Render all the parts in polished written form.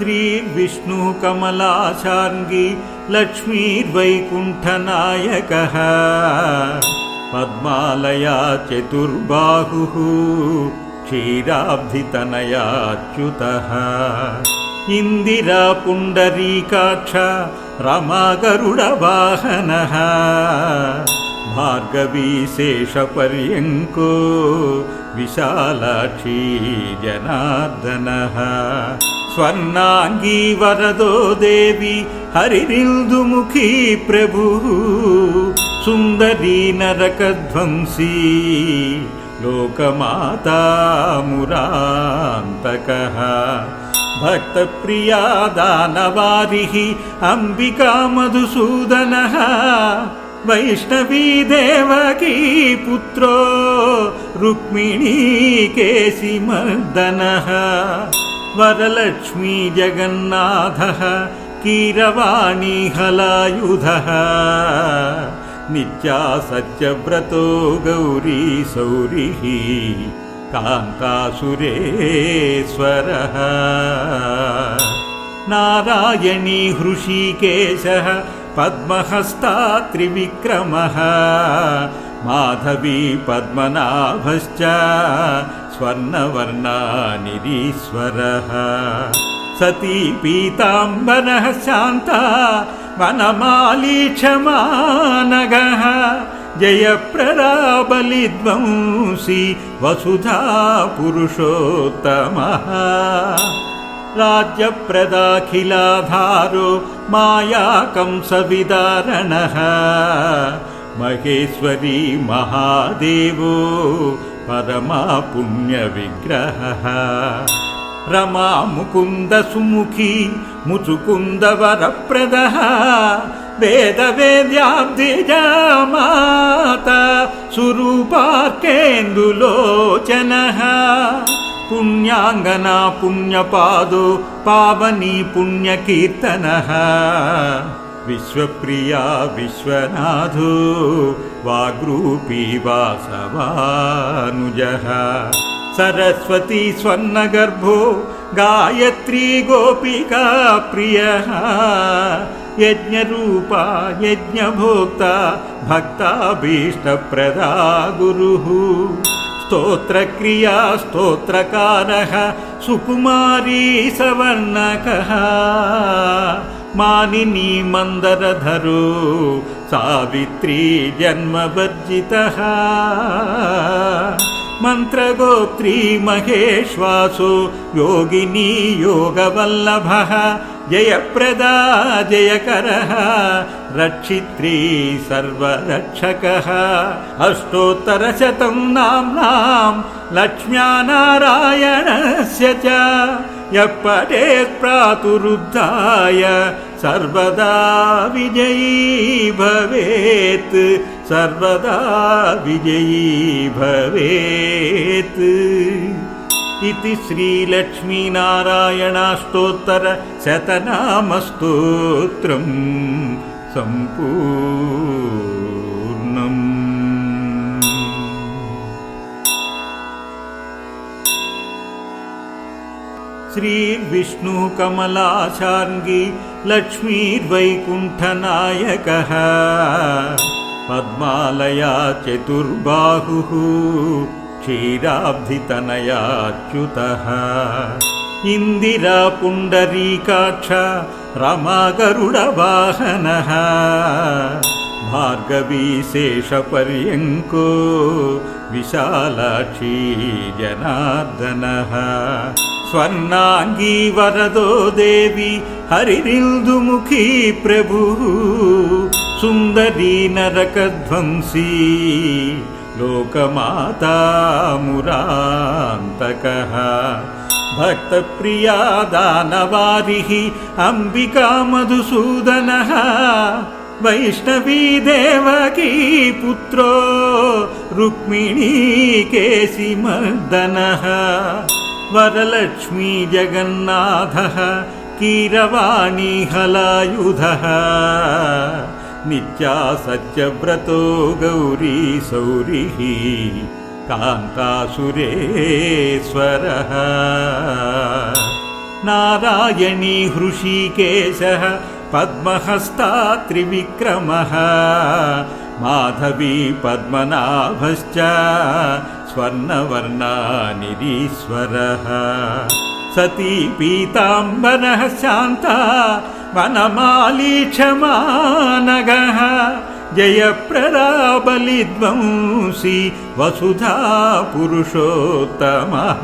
श्रीविष्णु कमलाशार्ङ्गी लक्ष्मीर्वैकुण्ठनायकः पद्मालया चतुर्बाहुः क्षीराब्धितनयाच्युतः इन्दिरा पुण्डरीकाक्ष रमा गरुडवाहनः भार्गवी शेषपर्यङ्को विशालाक्षी जनार्दनः स्वर्णाङ्गी वरदो देवी हरिरिन्दुमुखी प्रभुः सुन्दरी नरकध्वंसी लोकमाता मुरान्तकः भक्तप्रिया दानवारिः अम्बिका मधुसूदनः वैष्णवी देवकी पुत्रो रुक्मिणी केशिमर्दनः वरलक्ष्मी जगन्नाथः कीरवाणी हलायुधः नित्या सत्यव्रतो गौरी सौरिः कान्तासुरेश्वरः नारायणी हृषीकेशः पद्महस्ता त्रिविक्रमः माधवी पद्मनाभश्च स्वर्णवर्णा निरीश्वरः सती पीताम्बरः शान्ता वनमाली क्षमानगः जयप्रदा बलिध्वंसी वसुधा पुरुषोत्तमः राज्यप्रदाखिलाधारो माया कंसविदारणः महेश्वरी महादेवो परमा पुण्यविग्रहः रमा मुकुन्द सुमुखी मुचुकुन्द वरप्रदः वेदवेद्याब्धिजा माता सुरूपार्केन्दुलोचनः पुण्याङ्गना पुण्यपादो पावनी पुण्यकीर्तनः विश्वप्रिया विश्वनाथो वाग्रूपी वासवानुजः सरस्वती स्वर्णगर्भो गायत्री गोपिका प्रियः यज्ञरूपा यज्ञभोक्ता भक्ताभीष्टप्रदा गुरुः स्तोत्रक्रिया स्तोत्रकारः सुकुमारी सवर्णकः मानिनी मन्दरधरो सावित्री जन्मवर्जितः मन्त्रगोत्री महेश्वासो योगिनी योगवल्लभः जयप्रदा जयकरः रक्षित्री सर्वरक्षकः अष्टोत्तरशतं नाम्नां लक्ष्म्या नारायणस्य च यः पठेत् प्रातरुद्धाय सर्वदा विजयी भवेत् सर्वदा विजयी भवेत् इति श्रीलक्ष्मीनारायणाष्टोत्तरशतनामस्तोत्रम् सम्पूर्णम्। श्रीविष्णु कमलाशार्ङ्गी लक्ष्मीर्वैकुण्ठनायकः पद्मालया चतुर्बाहुः क्षीराब्धितनयाच्युतः इन्दिरा पुण्डरीकाक्ष रमा गरुडवाहनः भार्गवी शेषपर्यङ्को विशालाक्षी जनार्दनः स्वर्णाङ्गी वरदो देवी हरिरिन्दुमुखी प्रभुः सुन्दरी नरकध्वंसी लोकमाता मुरान्तकः भक्तप्रिया दानवारिः अम्बिका मधुसूदनः वैष्णवी देवकी पुत्रो रुक्मिणी केशिमर्दनः वरलक्ष्मी जगन्नाथः कीरवाणी हलायुधः नित्या सत्यव्रतो गौरी सौरिः कान्तासुरेश्वरः नारायणी हृषीकेशः पद्महस्ता त्रिविक्रमः माधवी पद्मनाभश्च स्वर्णवर्णा निरीश्वरः सती पीताम्बरः शान्ता वनमाली क्षमानगः जयप्रदा बलिध्वंसी वसुधा पुरुषोत्तमः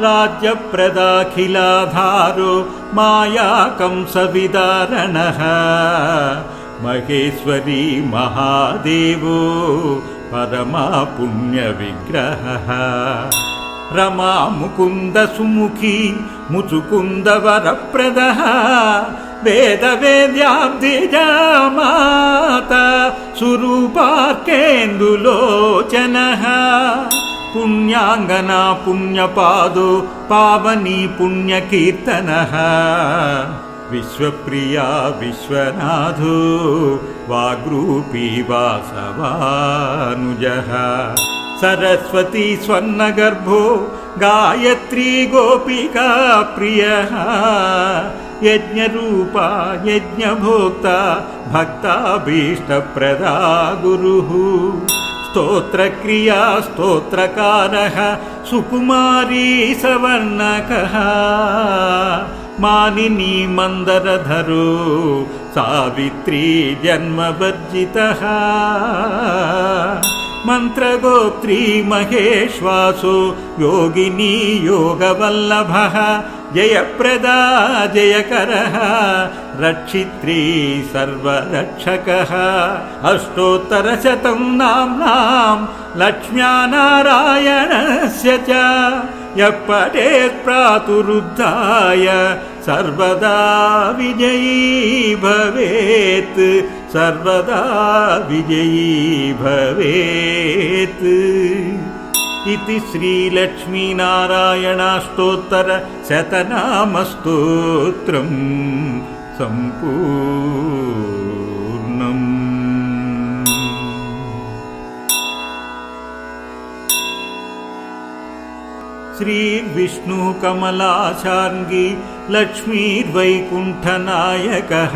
राज्यप्रदाखिलाधारो मायाकंसविदारणः महेश्वरी महादेवो परमा पुण्यविग्रहः रमा मुकुन्द सुमुखी मुचुकुन्दवरप्रदः वेदवेद्याब्धिजा माता सुरूपार्केन्दुलोचनः पुण्याङ्गना पुण्यपादो पावनी पुण्यकीर्तनः विश्वप्रिया विश्वनाथो वाग्रूपी वासवानुजः सरस्वती स्वर्णगर्भो गायत्री गोपिका प्रियः यज्ञरूपा यज्ञभोक्ता भक्ताभीष्टप्रदा गुरुः स्तोत्रक्रिया स्तोत्रकारः सुकुमारी सवर्णकः मानिनी मन्दरधरो सावित्री जन्मवर्जितः मन्त्रगोत्री महेश्वासो योगिनी योगवल्लभः जयप्रदा जयकरः रक्षित्री सर्वरक्षकः अष्टोत्तरशतं नाम्नां लक्ष्म्या नारायणस्य च यः पठेत् प्रातरुद्धाय सर्वदा विजयी भवेत् सर्वदा विजयी भवेत् इति श्रीलक्ष्मीनारायणाष्टोत्तरशतनामस्तोत्रं सम्पूर्णम्। श्रीविष्णुकमलाशार्ङ्गी लक्ष्मीर्वैकुण्ठनायकः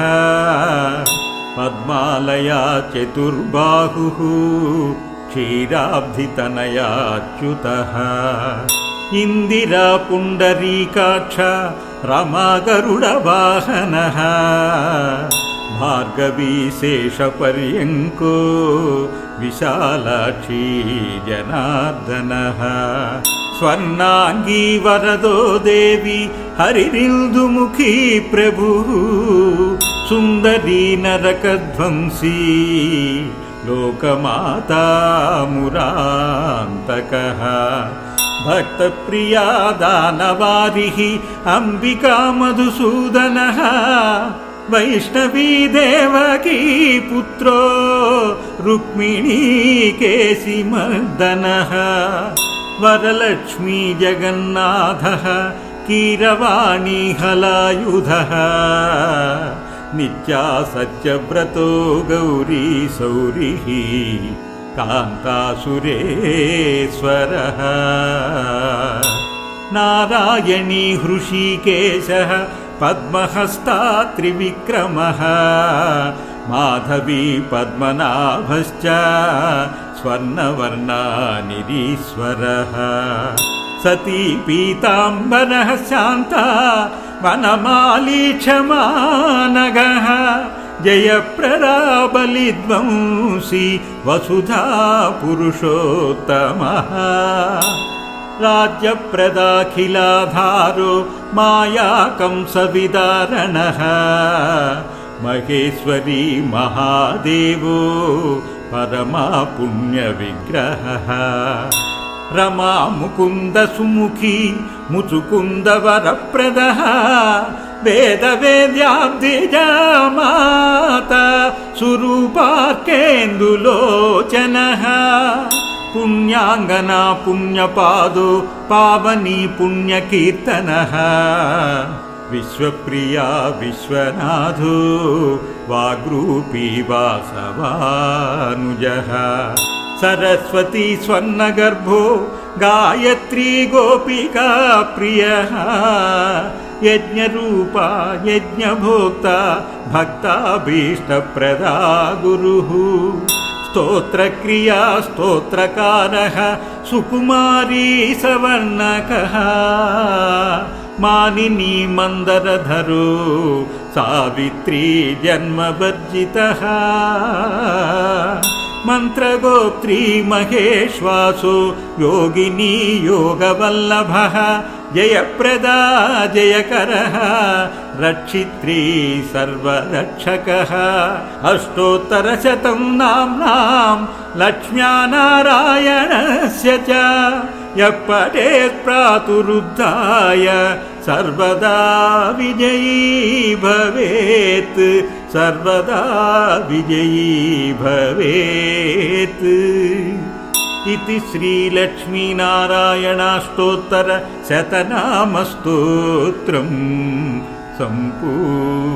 पद्मालया चतुर्बाहुः क्षीराब्धितनयाच्युतः इन्दिरा पुण्डरीकाक्ष रमा गरुडवाहनः भार्गवी शेषपर्यङ्को विशालाक्षी जनार्दनः स्वर्णाङ्गी वरदो देवी हरिरिन्दुमुखी प्रभुः सुन्दरी नरकध्वंसी लोकमाता मुरान्तकः भक्तप्रिया दानवारिः अम्बिका मधुसूदनः वैष्णवी देवकी पुत्रो रुक्मिणी केशिमर्दनः वरलक्ष्मी जगन्नाथः कीरवाणी हलायुधः नित्या सत्यव्रतो गौरी सौरिः कान्तासुरेश्वरः नारायणी हृषीकेशः पद्महस्ता त्रिविक्रमः माधवी पद्मनाभश्च स्वर्णवर्णा निरीश्वरः सती पीताम्बरः शान्ता वनमाली क्षमानगः जयप्रदा बलिध्वंसी वसुधा पुरुषोत्तमः राज्यप्रदाखिलाधारो मायाकंसविदारणः महेश्वरी महादेवो परमा पुण्यविग्रहः रमा मुकुन्द सुमुखी मुचुकुन्दवरप्रदः वेदवेद्याब्धिजा माता सुरूपार्केन्दुलोचनः पुण्याङ्गना पुण्यपादो पावनी पुण्यकीर्तनः विश्वप्रिया विश्वनाथो वाग्रूपी वासवानुजः सरस्वती स्वर्णगर्भो गायत्री गोपिका प्रियः यज्ञरूपा यज्ञभोक्ता भक्ताभीष्टप्रदा गुरुः स्तोत्रक्रिया स्तोत्रकारः सुकुमारी सवर्णकः मानिनी मन्दरधरो सावित्री जन्मवर्जितः मन्त्रगोत्री महेश्वासो योगिनी योगवल्लभः जयप्रदा जयकरः रक्षित्री सर्वरक्षकः अष्टोत्तरशतं नाम्नां लक्ष्म्या नारायणस्य च यः पठेत् प्रातरुद्धाय सर्वदा विजयी भवेत् सर्वदा विजयी भवेत् इति श्रीलक्ष्मीनारायणाष्टोत्तरशतनामस्तोत्रम् सम्पूर्णम्।